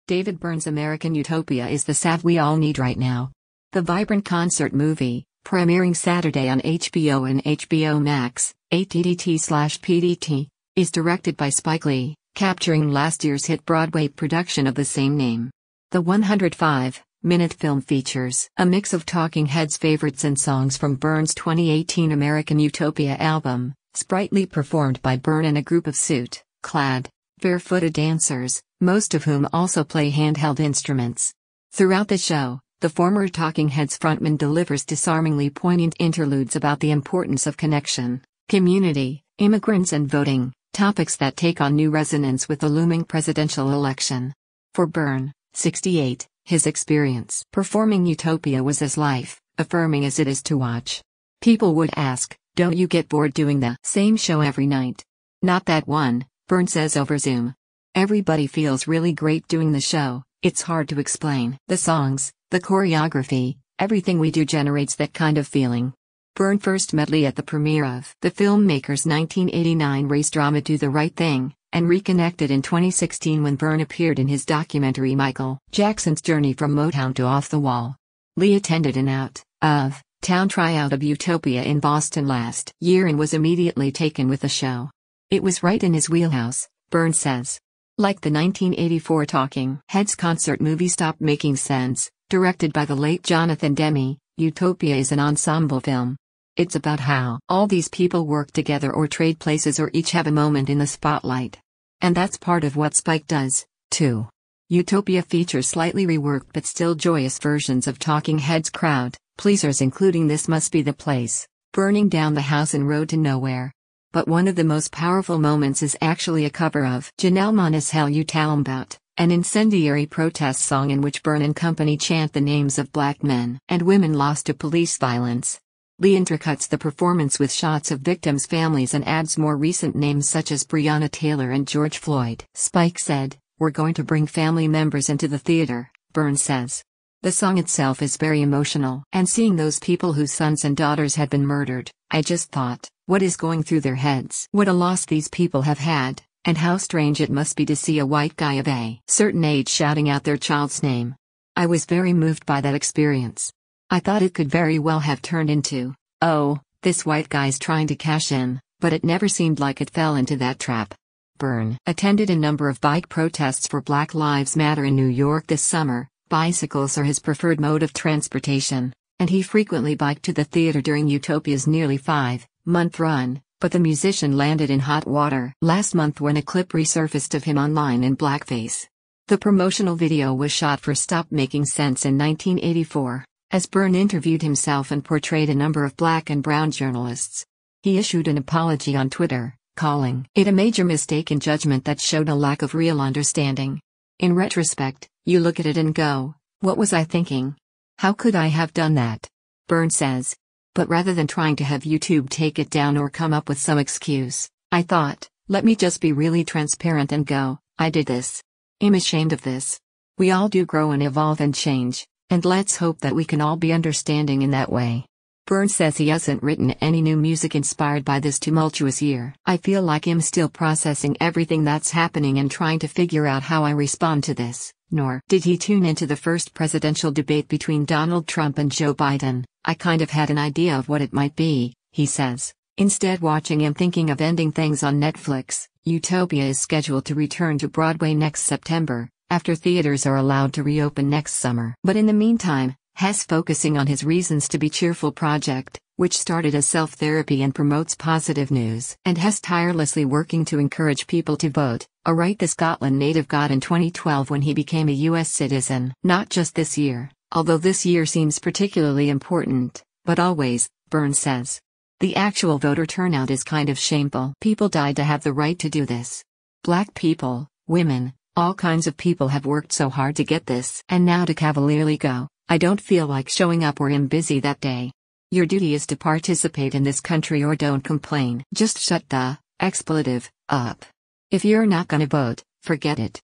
David Byrne's American Utopia is the salve we all need right now. The vibrant concert movie, premiering Saturday on HBO and HBO Max, ATT/PDT, is directed by Spike Lee, capturing last year's hit Broadway production of the same name. The 105-minute film features a mix of talking heads favorites and songs from Byrne's 2018 American Utopia album, sprightly performed by Byrne and a group of suit-clad, barefooted dancers, most of whom also play handheld instruments. Throughout the show, the former Talking Heads frontman delivers disarmingly poignant interludes about the importance of connection, community, immigrants and voting, topics that take on new resonance with the looming presidential election. For Byrne, 68, his experience performing Utopia was as life-affirming as it is to watch. People would ask, "Don't you get bored doing the same show every night?" "Not that one," Byrne says over Zoom. "Everybody feels really great doing the show. It's hard to explain. The songs, the choreography, everything we do generates that kind of feeling." Byrne first met Lee at the premiere of the filmmaker's 1989 race drama Do the Right Thing, and reconnected in 2016 when Byrne appeared in his documentary Michael Jackson's Journey from Motown to Off the Wall. Lee attended an out-of-town tryout of Utopia in Boston last year and was immediately taken with the show. "It was right in his wheelhouse," Byrne says. Like the 1984 Talking Heads concert movie Stop Making Sense, directed by the late Jonathan Demme, Utopia is an ensemble film. It's about how all these people work together or trade places or each have a moment in the spotlight. And that's part of what Spike does, too. Utopia features slightly reworked but still joyous versions of Talking Heads crowd pleasers, including This Must Be the Place, Burning Down the House and Road to Nowhere. But one of the most powerful moments is actually a cover of Janelle Monáe's Hell You Tell 'Em About, an incendiary protest song in which Byrne and company chant the names of black men and women lost to police violence. Lee intercuts the performance with shots of victims' families and adds more recent names such as Breonna Taylor and George Floyd. Spike said, "We're going to bring family members into the theater," Byrne says. The song itself is very emotional, and seeing those people whose sons and daughters had been murdered, I just thought, what is going through their heads? What a loss these people have had, and how strange it must be to see a white guy of a certain age shouting out their child's name. I was very moved by that experience. I thought it could very well have turned into, oh, this white guy's trying to cash in, but it never seemed like it fell into that trap." Byrne attended a number of bike protests for Black Lives Matter in New York this summer. Bicycles are his preferred mode of transportation, and he frequently biked to the theater during Utopia's nearly 5-month run, but the musician landed in hot water last month when a clip resurfaced of him online in blackface. The promotional video was shot for Stop Making Sense in 1984, as Byrne interviewed himself and portrayed a number of black and brown journalists. He issued an apology on Twitter, calling it a major mistake in judgment that showed a lack of real understanding. "In retrospect, you look at it and go, what was I thinking? How could I have done that?" Byrne says. "But rather than trying to have YouTube take it down or come up with some excuse, I thought, let me just be really transparent and go, I did this. I'm ashamed of this. We all do grow and evolve and change, and let's hope that we can all be understanding in that way." Byrne says he hasn't written any new music inspired by this tumultuous year. "I feel like I'm still processing everything that's happening and trying to figure out how I respond to this." Nor did he tune into the first presidential debate between Donald Trump and Joe Biden. "I kind of had an idea of what it might be," he says. Instead, watching him thinking of ending things on Netflix. Utopia is scheduled to return to Broadway next September, after theaters are allowed to reopen next summer. But in the meantime, Hess focusing on his Reasons to Be Cheerful project, which started as self-therapy and promotes positive news. And Hess tirelessly working to encourage people to vote, a right the Scotland native got in 2012 when he became a U.S. citizen. "Not just this year, although this year seems particularly important, but always," Byrne says. "The actual voter turnout is kind of shameful. People died to have the right to do this. Black people, women, all kinds of people have worked so hard to get this. And now to cavalierly go, I don't feel like showing up or am busy that day. Your duty is to participate in this country or don't complain. Just shut the expletive up. If you're not gonna vote, forget it."